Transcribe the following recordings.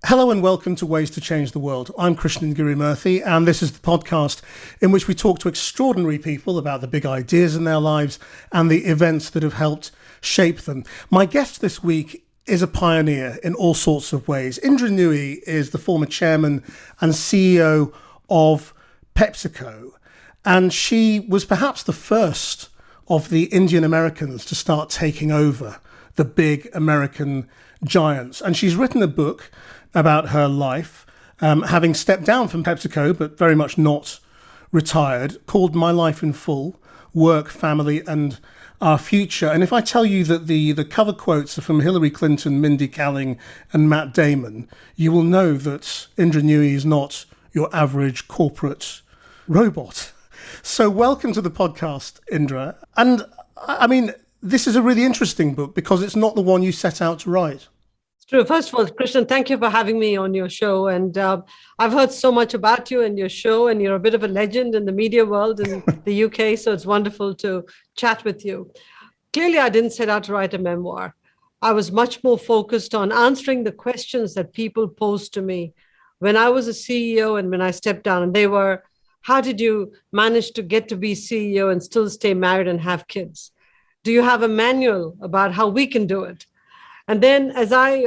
Hello and welcome to Ways to Change the World. I'm Krishnan and this is the podcast in which we talk to extraordinary people about the big ideas in their lives and the events that have helped shape them. My guest this week is a pioneer in all sorts of ways. Indra Nooyi is the former chairman and CEO of PepsiCo, and she was perhaps the first of the Indian Americans to start taking over the big American giants. And she's written a book about her life, having stepped down from PepsiCo, but very much not retired, called My Life in Full, Work, Family and Our Future. And if I tell you that the cover quotes are from Hillary Clinton, Mindy Kaling and Matt Damon, you will know that Indra Nooyi is not your average corporate robot. So welcome to the podcast, Indra. And I mean, this is a really interesting book because it's not the one you set out to write. True. First of all, Krishnan, thank you for having me on your show. And I've heard so much about you and your show, and you're a bit of a legend in the media world in the UK. So it's wonderful to chat with you. Clearly, I didn't set out to write a memoir. I was much more focused on answering the questions that people posed to me when I was a CEO and when I stepped down. And they were, how did you manage to get to be CEO and still stay married and have kids? Do you have a manual about how we can do it? And then as I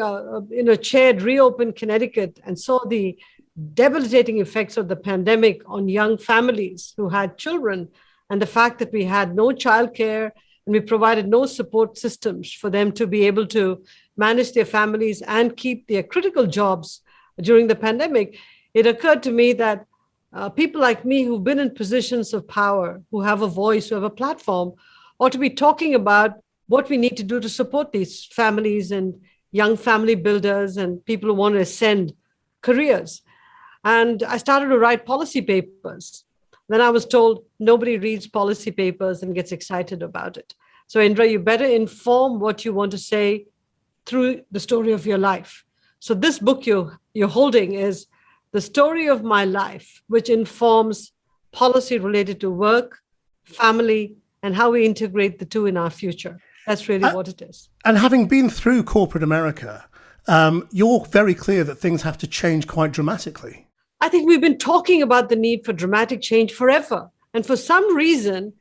chaired Reopen Connecticut and saw the debilitating effects of the pandemic on young families who had children, and the fact that we had no childcare and we provided no support systems for them to be able to manage their families and keep their critical jobs during the pandemic, it occurred to me that people like me who've been in positions of power, who have a voice, who have a platform, ought to be talking about what we need to do to support these families and young family builders and people who want to ascend careers. And I started to write policy papers. Then I was told nobody reads policy papers and gets excited about it. So Indra, you better inform what you want to say through the story of your life. So this book you're holding is the story of my life, which informs policy related to work, family, and how we integrate the two in our future. That's really what it is. And having been through corporate America, you're very clear that things have to change quite dramatically. I think we've been talking about the need for dramatic change forever. And for some reason,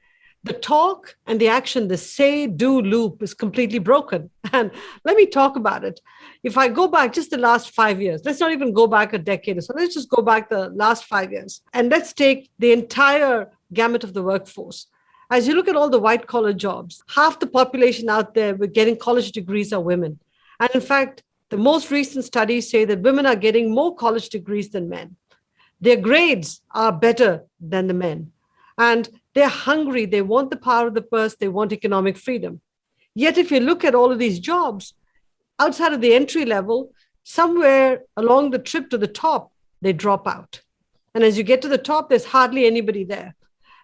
the talk and the action, the say-do loop is completely broken. And let me talk about it. If I go back just the last 5 years, let's not even go back a decade or so. Let's just go back the last 5 years. And let's take the entire gamut of the workforce. As you look at all the white-collar jobs, half the population out there with getting college degrees are women. And in fact, the most recent studies say that women are getting more college degrees than men. Their grades are better than the men. And they're hungry. They want the power of the purse. They want economic freedom. Yet if you look at all of these jobs, outside of the entry level, somewhere along the trip to the top, they drop out. And as you get to the top, there's hardly anybody there.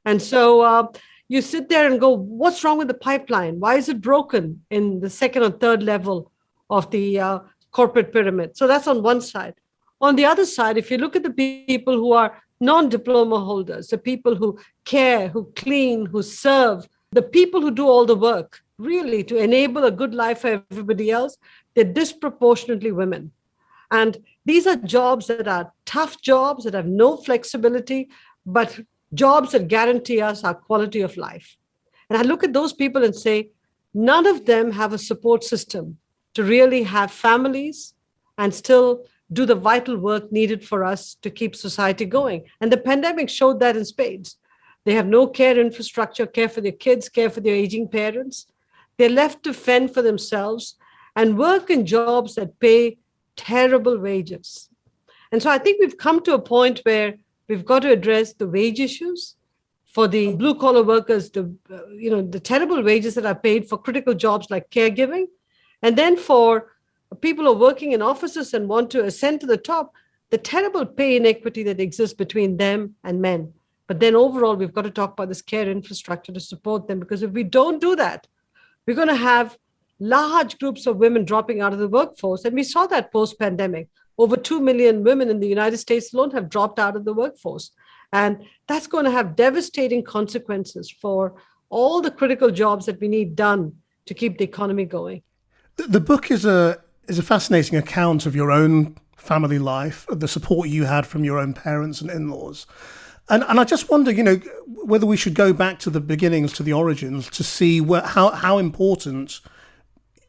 And so you sit there and go, what's wrong with the pipeline? Why is it broken in the second or third level of the corporate pyramid? So that's on one side. On the other side, if you look at the people who are non-diploma holders, the people who care, who clean, who serve, the people who do all the work, really to enable a good life for everybody else, they're disproportionately women. And these are jobs that are tough jobs that have no flexibility, but jobs that guarantee us our quality of life. And I look at those people and say, none of them have a support system to really have families and still do the vital work needed for us to keep society going. And the pandemic showed that in spades. They have no care infrastructure, care for their kids, care for their aging parents. They're left to fend for themselves and work in jobs that pay terrible wages. And so I think we've come to a point where we've got to address the wage issues for the blue collar workers, the terrible wages that are paid for critical jobs like caregiving. And then for people who are working in offices and want to ascend to the top, the terrible pay inequity that exists between them and men. But then overall, we've got to talk about this care infrastructure to support them, because if we don't do that, we're going to have large groups of women dropping out of the workforce. And we saw that post-pandemic. Over 2 million women in the United States alone have dropped out of the workforce. And that's going to have devastating consequences for all the critical jobs that we need done to keep the economy going. The book is a fascinating account of your own family life, the support you had from your own parents and in-laws. And I just wonder, whether we should go back to the beginnings, to the origins, to see how important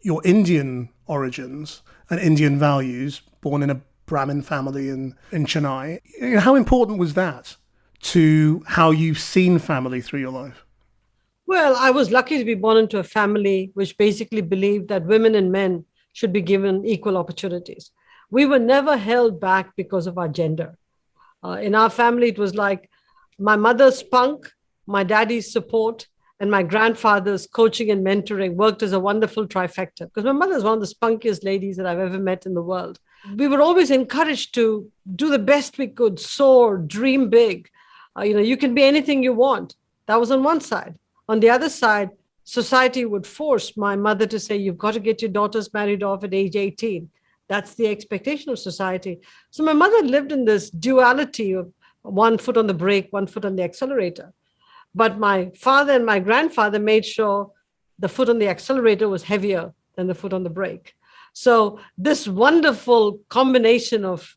your Indian origins and Indian values, born in a Brahmin family in Chennai, how important was that to how you've seen family through your life? Well, I was lucky to be born into a family which basically believed that women and men should be given equal opportunities. We were never held back because of our gender. In our family, it was like my mother's spunk, my daddy's support, and my grandfather's coaching and mentoring worked as a wonderful trifecta, because my mother is one of the spunkiest ladies that I've ever met in the world. We were always encouraged to do the best we could, soar, dream big. You can be anything you want. That was on one side. On the other side, society would force my mother to say, you've got to get your daughters married off at age 18. That's the expectation of society. So my mother lived in this duality of one foot on the brake, one foot on the accelerator. But my father and my grandfather made sure the foot on the accelerator was heavier than the foot on the brake. So this wonderful combination of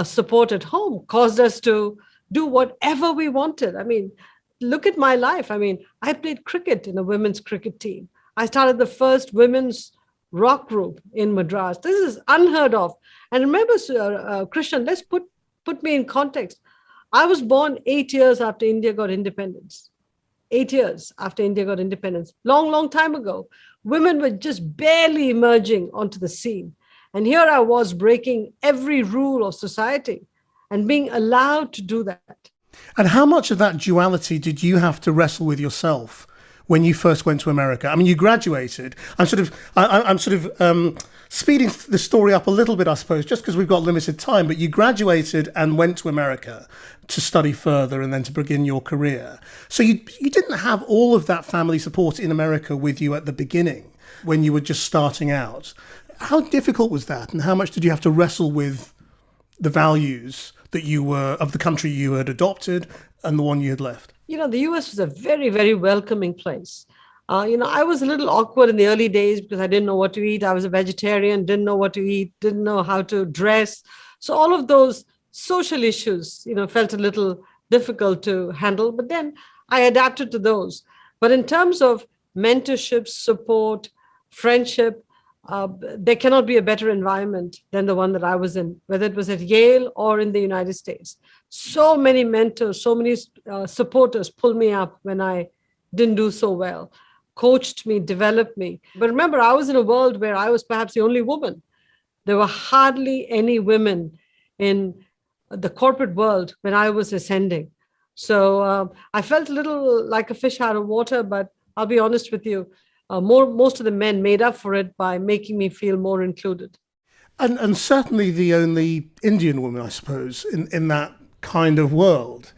support at home caused us to do whatever we wanted. I mean, look at my life. I mean, I played cricket in a women's cricket team. I started the first women's rock group in Madras. This is unheard of. And remember, Krishnan, let's put me in context. I was born 8 years after India got independence. 8 years after India got independence. Long, long time ago. Women were just barely emerging onto the scene. And here I was breaking every rule of society and being allowed to do that. And how much of that duality did you have to wrestle with yourself when you first went to America? I mean, you graduated. I'm sort of speeding the story up a little bit, I suppose, just because we've got limited time. But you graduated and went to America to study further and then to begin your career. So you didn't have all of that family support in America with you at the beginning when you were just starting out. How difficult was that? And how much did you have to wrestle with the values that you were of the country you had adopted and the one you had left? The US was a very, very welcoming place. I was a little awkward in the early days because I didn't know what to eat. I was a vegetarian, didn't know what to eat, didn't know how to dress. So all of those social issues, felt a little difficult to handle. But then I adapted to those. But in terms of mentorship, support, friendship, there cannot be a better environment than the one that I was in, whether it was at Yale or in the United States. So many mentors, so many supporters pulled me up when I didn't do so well, coached me, developed me. But remember, I was in a world where I was perhaps the only woman. There were hardly any women in the corporate world when I was ascending. So I felt a little like a fish out of water, but I'll be honest with you, most of the men made up for it by making me feel more included. And certainly the only Indian woman, I suppose, in that kind of world.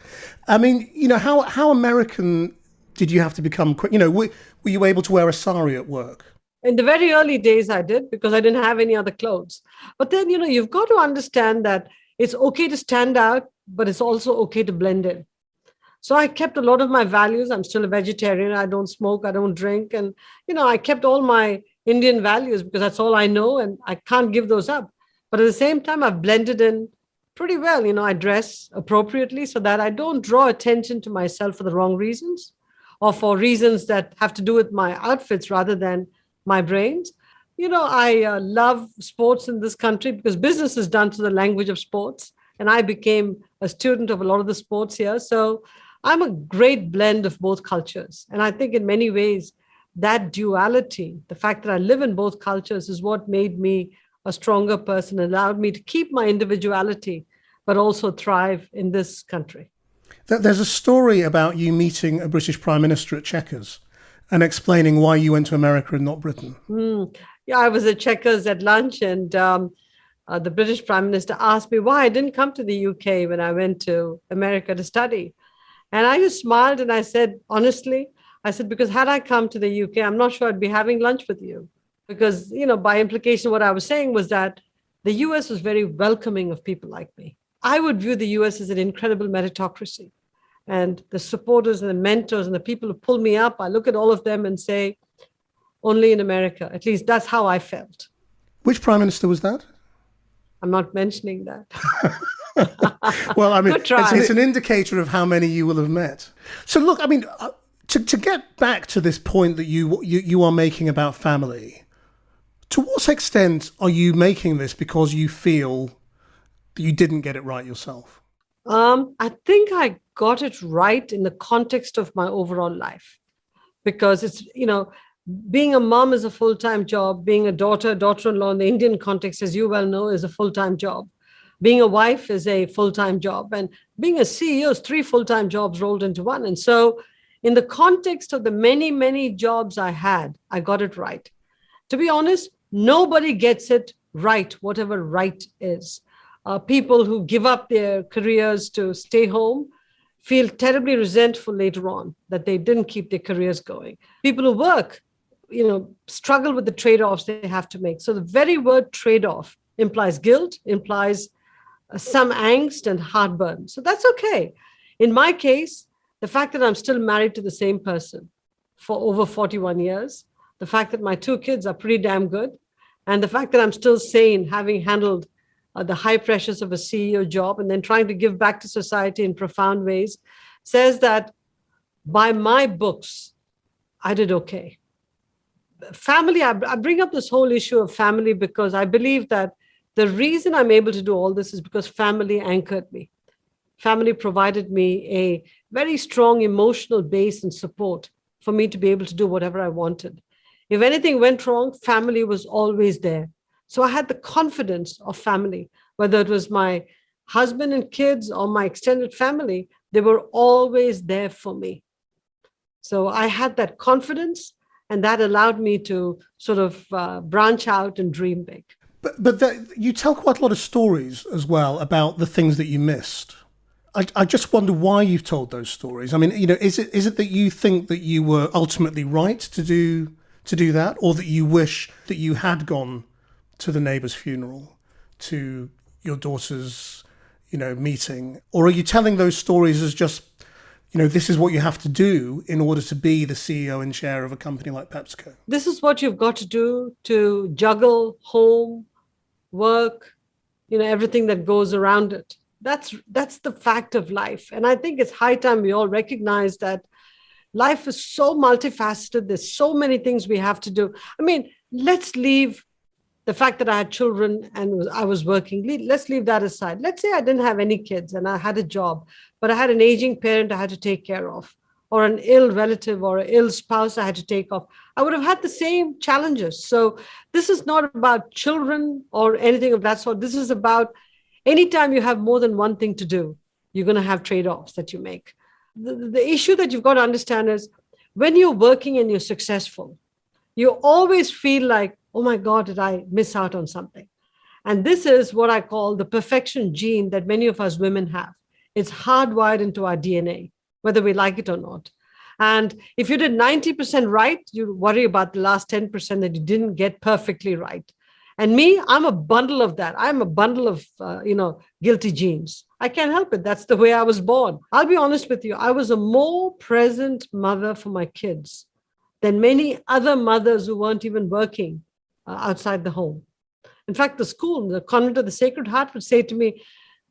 I mean, how American did you have to become? Were you able to wear a sari at work? In the very early days, I did, because I didn't have any other clothes. But then, you've got to understand that it's okay to stand out, but it's also okay to blend in. So I kept a lot of my values. I'm still a vegetarian. I don't smoke. I don't drink. And, I kept all my Indian values because that's all I know. And I can't give those up. But at the same time, I've blended in pretty well. I dress appropriately so that I don't draw attention to myself for the wrong reasons or for reasons that have to do with my outfits rather than my brains. I love sports in this country because business is done through the language of sports. And I became a student of a lot of the sports here. So I'm a great blend of both cultures. And I think in many ways, that duality, the fact that I live in both cultures, is what made me a stronger person, allowed me to keep my individuality, but also thrive in this country. There's a story about you meeting a British Prime Minister at Chequers and explaining why you went to America and not Britain. Yeah, I was at Chequers at lunch, and the British Prime Minister asked me why I didn't come to the UK when I went to America to study. And I just smiled and I said, honestly, because had I come to the UK, I'm not sure I'd be having lunch with you. Because, by implication, what I was saying was that the US was very welcoming of people like me. I would view the US as an incredible meritocracy. And the supporters and the mentors and the people who pull me up, I look at all of them and say, only in America. At least that's how I felt. Which Prime Minister was that? I'm not mentioning that. Well, I mean, Good try. it's an indicator of how many you will have met. So look, I mean, to get back to this point that you are making about family, to what extent are you making this because you feel that you didn't get it right yourself? I think I got it right in the context of my overall life, because it's, being a mom is a full-time job. Being a daughter-in-law in the Indian context, as you well know, is a full-time job. Being a wife is a full-time job. And being a CEO is 3 full-time jobs rolled into one. And so in the context of the many, many jobs I had, I got it right. To be honest, nobody gets it right, whatever right is. People who give up their careers to stay home feel terribly resentful later on that they didn't keep their careers going. People who work, struggle with the trade-offs they have to make. So the very word trade-off implies guilt, implies some angst and heartburn. So that's okay. In my case, the fact that I'm still married to the same person for over 41 years, the fact that my 2 kids are pretty damn good, and the fact that I'm still sane, having handled the high pressures of a CEO job and then trying to give back to society in profound ways, says that by my books, I did okay. Family, I bring up this whole issue of family because I believe that the reason I'm able to do all this is because family anchored me. Family provided me a very strong emotional base and support for me to be able to do whatever I wanted. If anything went wrong, family was always there. So I had the confidence of family, whether it was my husband and kids or my extended family, they were always there for me. So I had that confidence, and that allowed me to sort of branch out and dream big. But you tell quite a lot of stories as well about the things that you missed. I just wonder why you've told those stories. I mean, is it that you think that you were ultimately right to do that, or that you wish that you had gone to the neighbour's funeral, to your daughter's, meeting? Or are you telling those stories as just, this is what you have to do in order to be the CEO and chair of a company like PepsiCo? This is what you've got to do to juggle home, work, everything that goes around it. That's the fact of life. And I think it's high time we all recognize that life is so multifaceted. There's so many things we have to do. I mean, let's leave the fact that I had children and I was working. Let's leave that aside. Let's say I didn't have any kids and I had a job, but I had an aging parent I had to take care of, or an ill relative or an ill spouse I had to take off. I would have had the same challenges. So this is not about children or anything of that sort. This is about anytime you have more than one thing to do, you're going to have trade-offs that you make. The issue that you've got to understand is when you're working and you're successful, you always feel like, oh my God, did I miss out on something? And this is what I call the perfection gene that many of us women have. It's hardwired into our DNA, whether we like it or not. And if you did 90% right, you worry about the last 10% that you didn't get perfectly right. And me, I'm a bundle of that. I'm a bundle of, guilty genes. I can't help it. That's the way I was born. I'll be honest with you. I was a more present mother for my kids than many other mothers who weren't even working outside the home. In fact, the Convent of the Sacred Heart would say to me,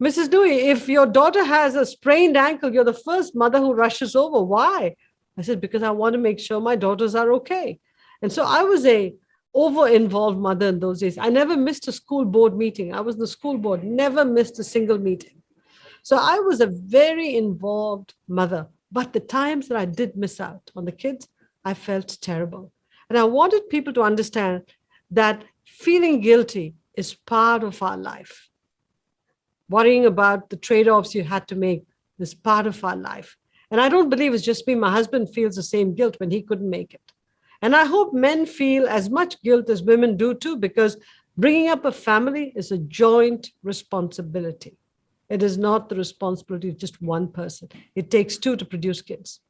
Mrs. Nooyi, if your daughter has a sprained ankle, you're the first mother who rushes over. Why? I said, because I want to make sure my daughters are okay. And so I was a over-involved mother in those days. I never missed a school board meeting. I was in the school board, never missed a single meeting. So I was a very involved mother. But the times that I did miss out on the kids, I felt terrible. And I wanted people to understand that feeling guilty is part of our life. Worrying about the trade-offs you had to make is part of our life. And I don't believe it's just me. My husband feels the same guilt when he couldn't make it. And I hope men feel as much guilt as women do too, because bringing up a family is a joint responsibility. It is not the responsibility of just one person. It takes 2 to produce kids.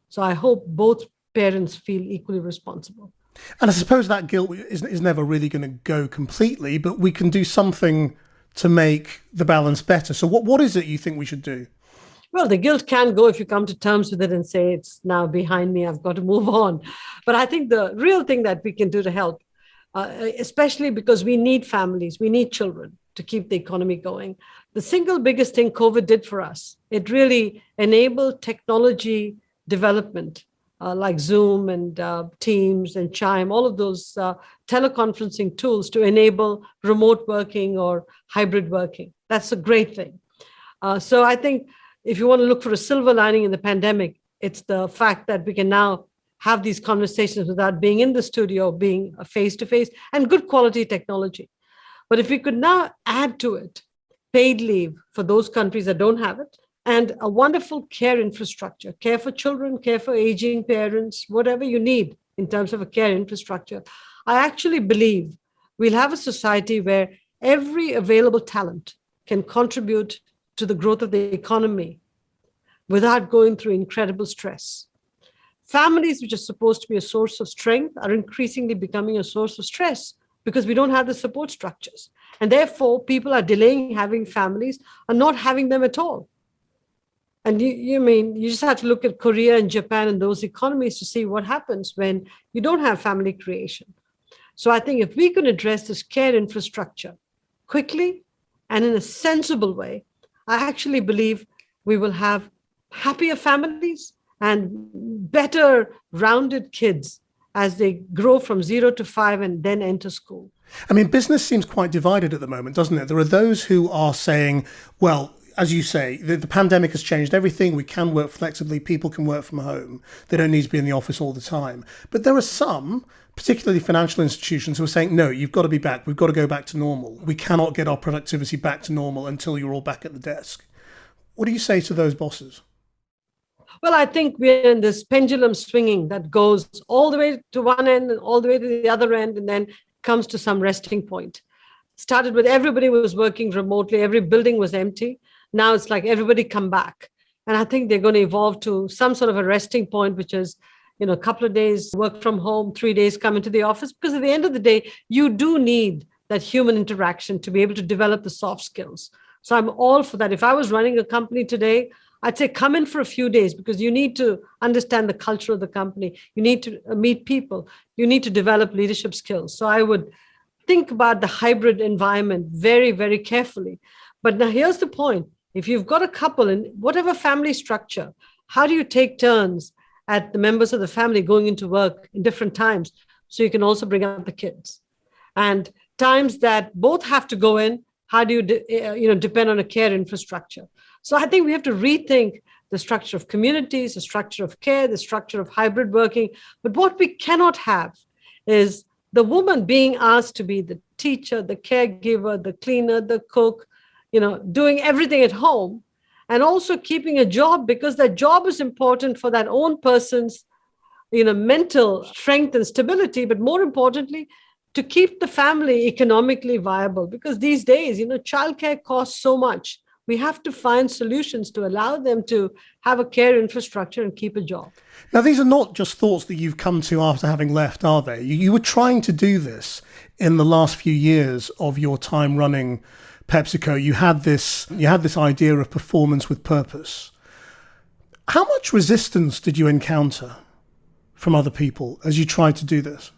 So I hope both parents feel equally responsible. And I suppose that guilt is never really going to go completely, but we can do something to make the balance better. So what is it you think we should do? Well, the guilt can go if you come to terms with it and say, it's now behind me, I've got to move on. But I think the real thing that we can do to help, especially because we need families, we need children. to keep the economy going. The single biggest thing COVID did for us, it really enabled technology development, like Zoom and Teams and Chime, all of those teleconferencing tools to enable remote working or hybrid working. That's a great thing. So I think if you want to look for a silver lining in the pandemic, it's the fact that we can now have these conversations without being in the studio, being face-to-face, and good quality technology. But if we could now add to it paid leave for those countries that don't have it, and a wonderful care infrastructure, care for children, care for aging parents, whatever you need in terms of a care infrastructure, I actually believe we'll have a society where every available talent can contribute to the growth of the economy without going through incredible stress. Families, which are supposed to be a source of strength, are increasingly becoming a source of stress because we don't have the support structures. And therefore, people are delaying having families or not having them at all. And you just have to look at Korea and Japan and those economies to see what happens when you don't have family creation. So I think if we can address this care infrastructure quickly and in a sensible way, I actually believe we will have happier families and better rounded kids as they grow from 0 to 5 and then enter school. I mean, business seems quite divided at the moment, doesn't it? There are those who are saying, well, as you say, the pandemic has changed everything. We can work flexibly. People can work from home. They don't need to be in the office all the time. But there are some, particularly financial institutions, who are saying, no, you've got to be back. We've got to go back to normal. We cannot get our productivity back to normal until you're all back at the desk. What do you say to those bosses? Well, I think we're in this pendulum swinging that goes all the way to one end and all the way to the other end, and then comes to some resting point. Started with everybody was working remotely. Every building was empty. Now it's like everybody come back. And I think they're going to evolve to some sort of a resting point, which is, a couple of days work from home, 3 days come into the office, because at the end of the day, you do need that human interaction to be able to develop the soft skills. So I'm all for that. If I was running a company today, I'd say come in for a few days because you need to understand the culture of the company. You need to meet people. You need to develop leadership skills. So I would think about the hybrid environment very, very carefully. But now here's the point. If you've got a couple in whatever family structure, how do you take turns at the members of the family going into work in different times so you can also bring up the kids? And times that both have to go in, how do you depend on a care infrastructure? So I think we have to rethink the structure of communities, the structure of care, the structure of hybrid working. But what we cannot have is the woman being asked to be the teacher, the caregiver, the cleaner, the cook, doing everything at home, and also keeping a job because that job is important for that own person's, mental strength and stability, but more importantly, to keep the family economically viable. Because these days, childcare costs so much. We have to find solutions to allow them to have a care infrastructure and keep a job. Now, these are not just thoughts that you've come to after having left, are they? You were trying to do this in the last few years of your time running PepsiCo. You had this idea of performance with purpose. How much resistance did you encounter from other people as you tried to do this?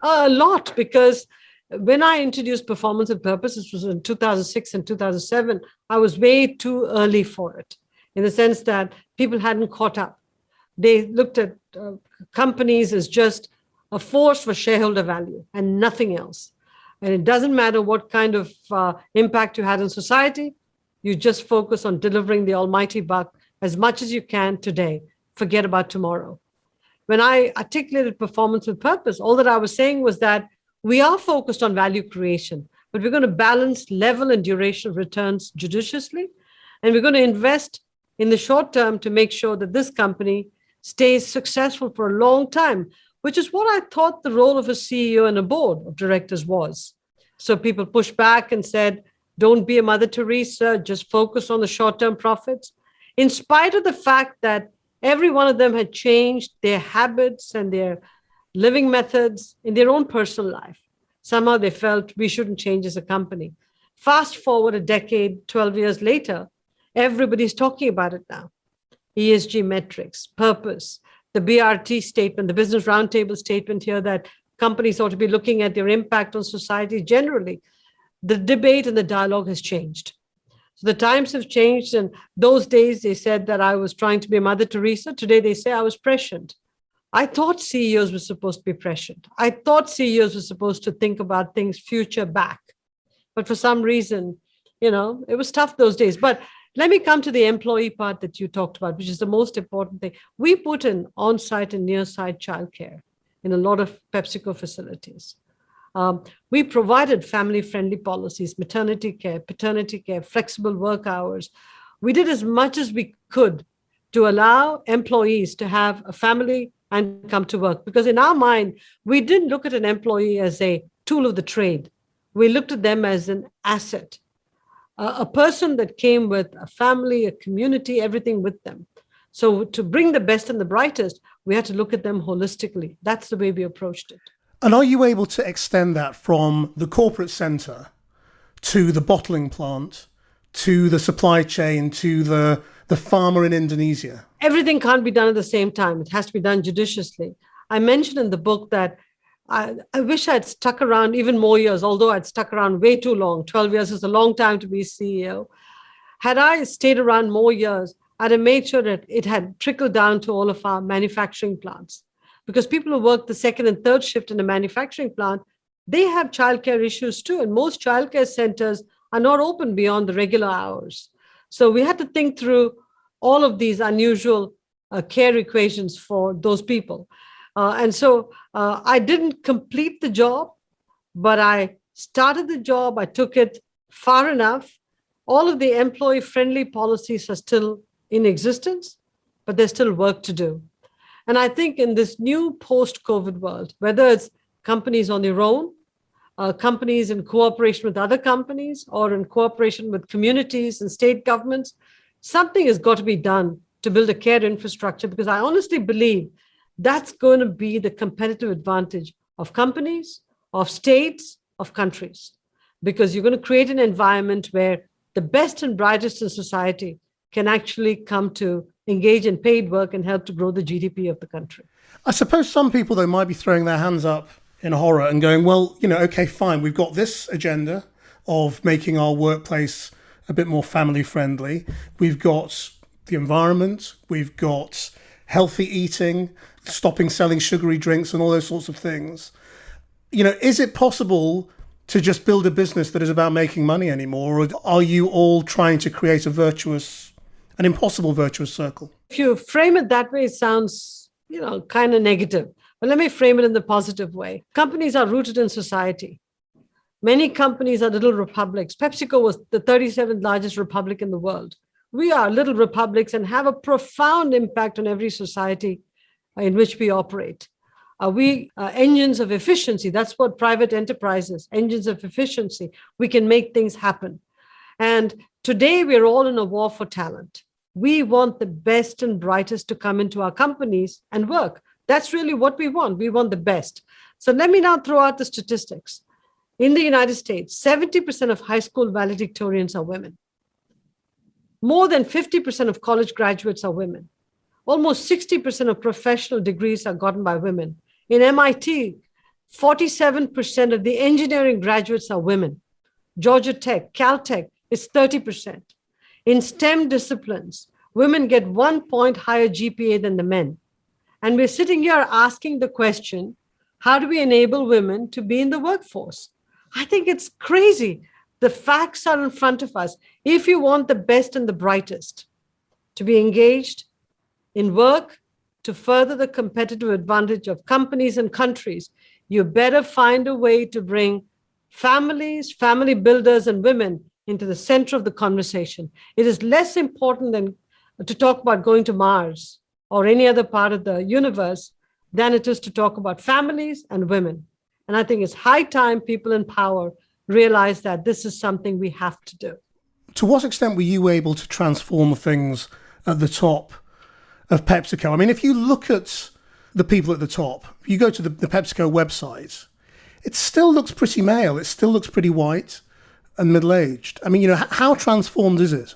A lot, because when I introduced performance with purpose, this was in 2006 and 2007, I was way too early for it, in the sense that people hadn't caught up. They looked at companies as just a force for shareholder value and nothing else. And it doesn't matter what kind of impact you had on society, you just focus on delivering the almighty buck as much as you can today. Forget about tomorrow. When I articulated performance with purpose, all that I was saying was that we are focused on value creation, but we're going to balance level and duration of returns judiciously. And we're going to invest in the short term to make sure that this company stays successful for a long time, which is what I thought the role of a CEO and a board of directors was. So people pushed back and said, don't be a Mother Teresa, just focus on the short-term profits. In spite of the fact that every one of them had changed their habits and their living methods in their own personal life. Somehow they felt we shouldn't change as a company. Fast forward a decade, 12 years later, everybody's talking about it now. ESG metrics, purpose, the BRT statement, the Business Roundtable statement here that companies ought to be looking at their impact on society generally. the debate and the dialogue has changed. So the times have changed. And those days they said that I was trying to be Mother Teresa. Today they say I was prescient. I thought CEOs were supposed to be prescient. I thought CEOs were supposed to think about things future back. But for some reason, it was tough those days. But let me come to the employee part that you talked about, which is the most important thing. We put in on-site and near-site childcare in a lot of PepsiCo facilities. We provided family-friendly policies, maternity care, paternity care, flexible work hours. We did as much as we could to allow employees to have a family and come to work. Because in our mind, we didn't look at an employee as a tool of the trade. We looked at them as an asset, a person that came with a family, a community, everything with them. So to bring the best and the brightest, we had to look at them holistically. That's the way we approached it. And are you able to extend that from the corporate center to the bottling plant, to the supply chain, to the farmer in Indonesia? Everything can't be done at the same time. It has to be done judiciously. I mentioned in the book that I wish I'd stuck around even more years, although I'd stuck around way too long. 12 years is a long time to be CEO. Had I stayed around more years, I'd have made sure that it had trickled down to all of our manufacturing plants. Because people who work the second and third shift in a manufacturing plant, they have childcare issues too. And most childcare centers are not open beyond the regular hours. So we had to think through all of these unusual care equations for those people. And so I didn't complete the job, but I started the job. I took it far enough. All of the employee-friendly policies are still in existence, but there's still work to do. And I think in this new post-COVID world, whether it's companies on their own, companies in cooperation with other companies, or in cooperation with communities and state governments, something has got to be done to build a care infrastructure, because I honestly believe that's going to be the competitive advantage of companies, of states, of countries, because you're going to create an environment where the best and brightest in society can actually come to engage in paid work and help to grow the GDP of the country. I suppose some people, though, might be throwing their hands up in horror and going, well, okay, fine, we've got this agenda of making our workplace a bit more family friendly. We've got the environment, we've got healthy eating, stopping selling sugary drinks and all those sorts of things. Is it possible to just build a business that is about making money anymore? Or are you all trying to create an impossible virtuous circle? If you frame it that way, it sounds, kind of negative. But let me frame it in the positive way. Companies are rooted in society. Many companies are little republics. PepsiCo was the 37th largest republic in the world. We are little republics and have a profound impact on every society in which we operate. We are engines of efficiency. That's what private enterprise is, engines of efficiency. We can make things happen. And today, we're all in a war for talent. We want the best and brightest to come into our companies and work. That's really what we want. We want the best. So let me now throw out the statistics. In the United States, 70% of high school valedictorians are women. More than 50% of college graduates are women. Almost 60% of professional degrees are gotten by women. In MIT, 47% of the engineering graduates are women. Georgia Tech, Caltech is 30%. In STEM disciplines, women get 1 point higher GPA than the men. And we're sitting here asking the question, how do we enable women to be in the workforce? I think it's crazy. The facts are in front of us. If you want the best and the brightest to be engaged in work to further the competitive advantage of companies and countries, you better find a way to bring families, family builders, and women into the center of the conversation. It is less important than to talk about going to Mars or any other part of the universe than it is to talk about families and women. And I think it's high time people in power realize that this is something we have to do. To what extent were you able to transform things at the top of PepsiCo? I mean, if you look at the people at the top, you go to the PepsiCo website, it still looks pretty male. It still looks pretty white and middle-aged. I mean, how transformed is it?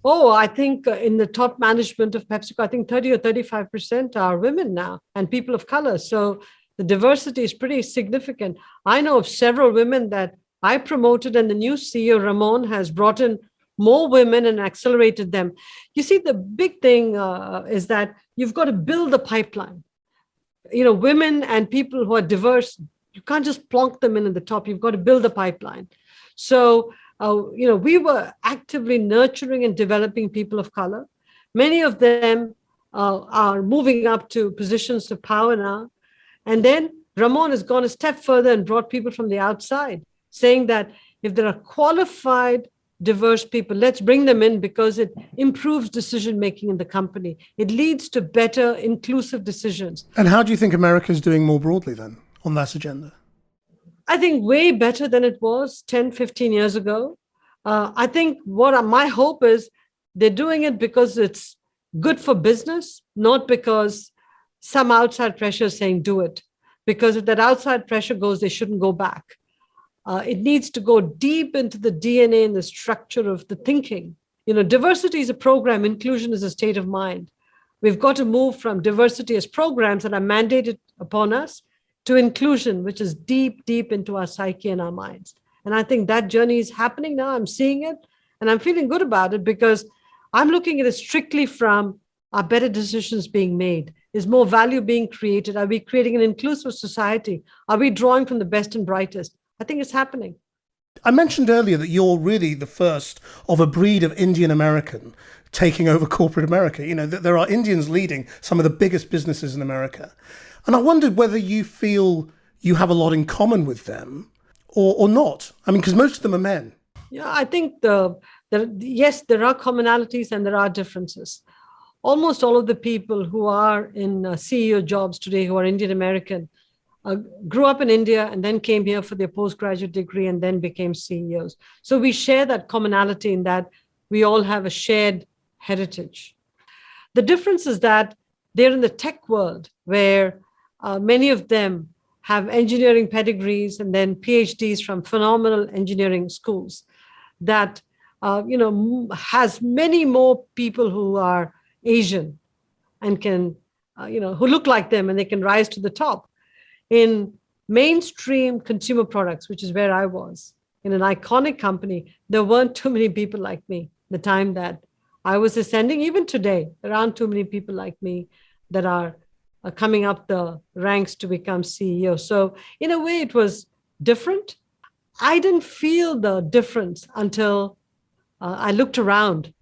Oh, I think in the top management of PepsiCo, I think 30 or 35% are women now and people of color. So the diversity is pretty significant. I know of several women that I promoted, and the new CEO, Ramon, has brought in more women and accelerated them. You see, the big thing is that you've got to build the pipeline. Women and people who are diverse, you can't just plonk them in at the top. You've got to build the pipeline. So, we were actively nurturing and developing people of color. Many of them are moving up to positions of power now. And then Ramon has gone a step further and brought people from the outside, saying that if there are qualified, diverse people, let's bring them in because it improves decision-making in the company. It leads to better, inclusive decisions. And how do you think America is doing more broadly then on that agenda? I think way better than it was 10, 15 years ago. I think what my hope is they're doing it because it's good for business, not because some outside pressure is saying do it. Because if that outside pressure goes, they shouldn't go back. It needs to go deep into the DNA and the structure of the thinking. Diversity is a program, inclusion is a state of mind. We've got to move from diversity as programs that are mandated upon us to inclusion, which is deep, deep into our psyche and our minds. And I think that journey is happening now. I'm seeing it and I'm feeling good about it because I'm looking at it strictly from are better decisions being made? Is more value being created? Are we creating an inclusive society? Are we drawing from the best and brightest? I think it's happening. I mentioned earlier that you're really the first of a breed of Indian American taking over corporate America. There are Indians leading some of the biggest businesses in America. And I wondered whether you feel you have a lot in common with them or not. I mean, because most of them are men. Yeah, I think yes, there are commonalities and there are differences. Almost all of the people who are in CEO jobs today who are Indian American grew up in India and then came here for their postgraduate degree and then became CEOs. So we share that commonality in that we all have a shared heritage. The difference is that they're in the tech world where many of them have engineering pedigrees and then PhDs from phenomenal engineering schools that, has many more people who are Asian and can, who look like them and they can rise to the top. In mainstream consumer products, which is where I was, in an iconic company, there weren't too many people like me. The time that I was ascending, even today, there aren't too many people like me that are coming up the ranks to become CEO. So in a way, it was different. I didn't feel the difference until I looked around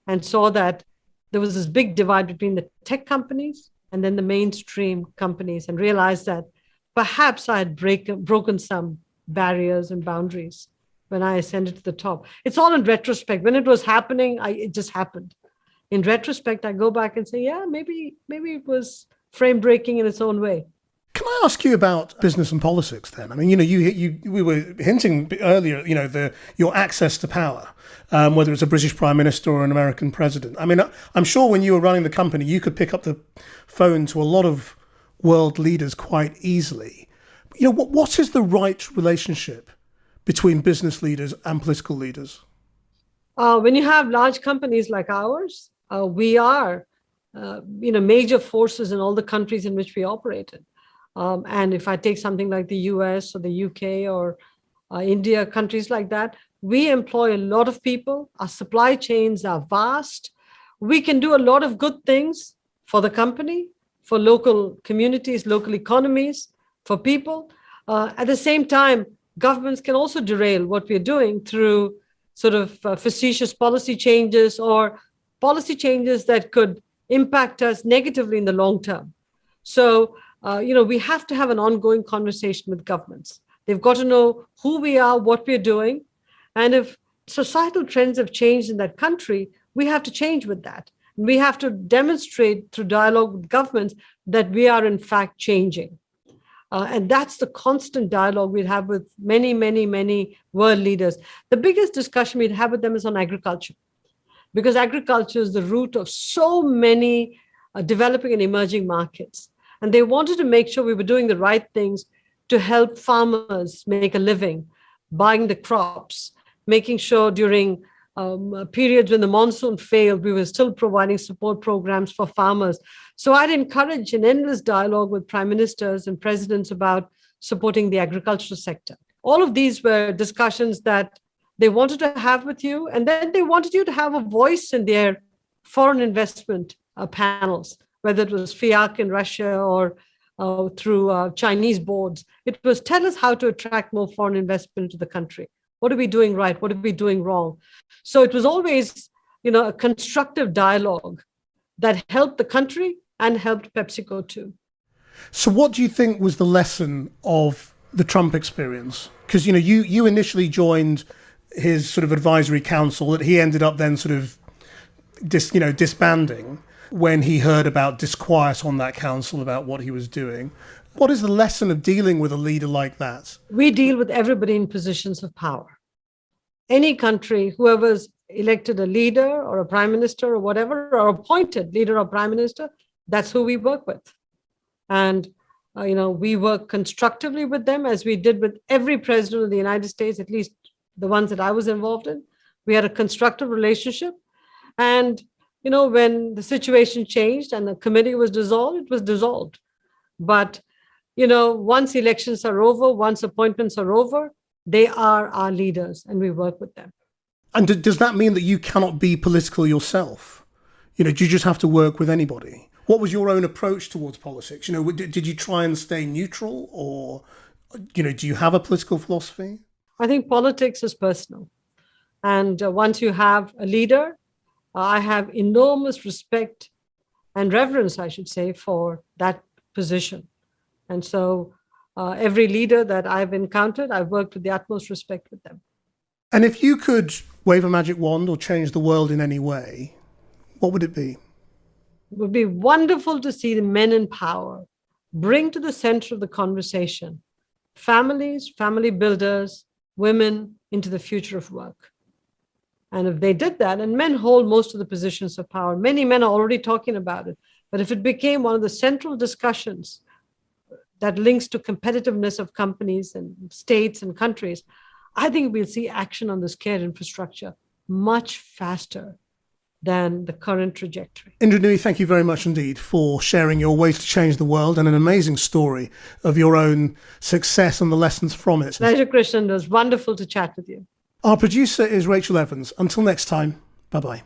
and saw that there was this big divide between the tech companies and then the mainstream companies, and realized that perhaps I had broken some barriers and boundaries when I ascended to the top. It's all in retrospect. When it was happening, it just happened. In retrospect, I go back and say, yeah, maybe it was frame breaking in its own way. Can I ask you about business and politics then? I mean, we were hinting earlier, your access to power, whether it's a British Prime Minister or an American president. I mean, I'm sure when you were running the company, you could pick up the phone to a lot of world leaders quite easily. What is the right relationship between business leaders and political leaders? When you have large companies like ours, we are, major forces in all the countries in which we operated. And if I take something like the US or the UK or India, countries like that, we employ a lot of people. Our supply chains are vast. We can do a lot of good things for the company, for local communities, local economies, for people. At the same time, governments can also derail what we're doing through sort of facetious policy changes or policy changes that could impact us negatively in the long term. So, we have to have an ongoing conversation with governments. They've got to know who we are, what we're doing. And if societal trends have changed in that country, we have to change with that. We have to demonstrate through dialogue with governments that we are in fact changing. And that's the constant dialogue we'd have with many, many, many world leaders. The biggest discussion we'd have with them is on agriculture, because agriculture is the root of so many developing and emerging markets. And they wanted to make sure we were doing the right things to help farmers make a living, buying the crops, making sure during periods when the monsoon failed, we were still providing support programs for farmers. So I'd encourage an endless dialogue with prime ministers and presidents about supporting the agricultural sector. all of these were discussions that they wanted to have with you. And then they wanted you to have a voice in their foreign investment panels, whether it was FIAC in Russia or through Chinese boards. It was tell us how to attract more foreign investment to the country. What are we doing right? What are we doing wrong? So it was always, a constructive dialogue that helped the country and helped PepsiCo too. So what do you think was the lesson of the Trump experience? Because, you initially joined his sort of advisory council that he ended up then sort of disbanding when he heard about disquiet on that council about what he was doing. What is the lesson of dealing with a leader like that? We deal with everybody in positions of power. Any country, whoever's elected a leader or a prime minister or whatever, or appointed leader or prime minister, that's who we work with. And, we work constructively with them, as we did with every president of the United States, at least the ones that I was involved in. We had a constructive relationship. And, when the situation changed and the committee was dissolved, it was dissolved. But, once elections are over, once appointments are over, they are our leaders and we work with them. And does that mean that you cannot be political yourself? Do you just have to work with anybody? What was your own approach towards politics? Did you try and stay neutral, or, do you have a political philosophy? I think politics is personal. And once you have a leader, I have enormous respect and reverence, I should say, for that position. And so every leader that I've encountered, I've worked with the utmost respect with them. And if you could wave a magic wand or change the world in any way, what would it be? It would be wonderful to see the men in power bring to the center of the conversation families, family builders, women into the future of work. And if they did that, and men hold most of the positions of power, many men are already talking about it, but if it became one of the central discussions that links to competitiveness of companies and states and countries, I think we'll see action on this care infrastructure much faster than the current trajectory. Indra, Nooyi, thank you very much indeed for sharing your ways to change the world and an amazing story of your own success and the lessons from it. Pleasure, Krishnan. It was wonderful to chat with you. Our producer is Rachel Evans. Until next time, bye-bye.